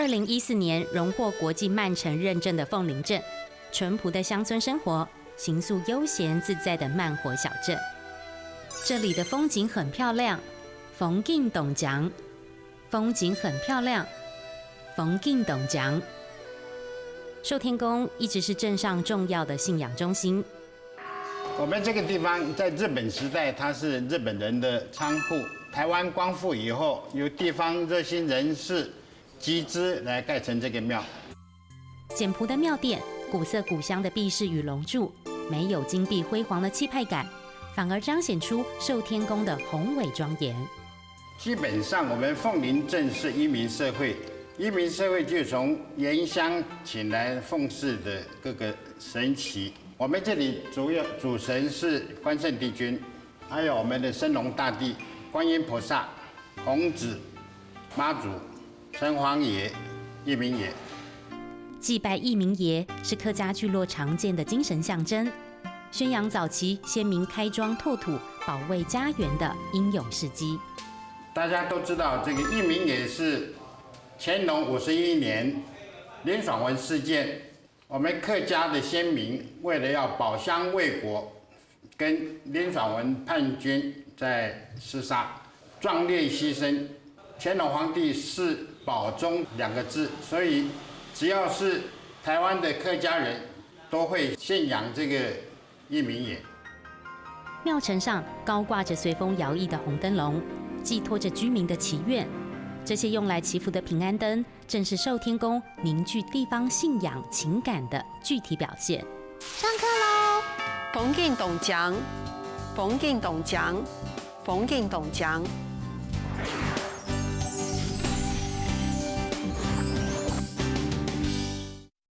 2014年荣获国际慢城认证的凤林镇，淳朴的乡村生活，行宿悠闲自在的慢活小镇。这里的风景很漂亮，风景懂讲。风景很漂亮，风景懂讲。寿天宫一直是镇上重要的信仰中心。我们这个地方在日本时代，它是日本人的仓库。台湾光复以后，由地方热心人士集资来盖成这个庙。简朴的庙殿，古色古香的壁饰与龙柱，没有金碧辉煌的气派感，反而彰显出寿天宫的宏伟庄严。基本上，我们凤林镇是移民社会，移民社会就从原乡请来奉祀的各个神祇。我们这里主神是关圣帝君，还有我们的升龙大帝、观音菩萨、孔子、妈祖、城隍爷、义民爷。祭拜义民爷是客家聚落常见的精神象征，宣扬早期先民开庄拓土、保卫家园的英勇事迹。大家都知道，这个义民爷是乾隆51年林爽文事件，我们客家的先民为了要保乡卫国，跟林爽文叛军在厮杀，壮烈牺牲。乾隆皇帝是保中2个字，所以只要是台湾的客家人都会信仰这个义民爷。庙城上高挂着随风摇曳的红灯笼，寄托着居民的祈愿。这些用来祈福的平安灯，正是寿天宫凝聚地方信仰情感的具体表现。上课喽！风景懂讲，风景懂讲，风景懂讲。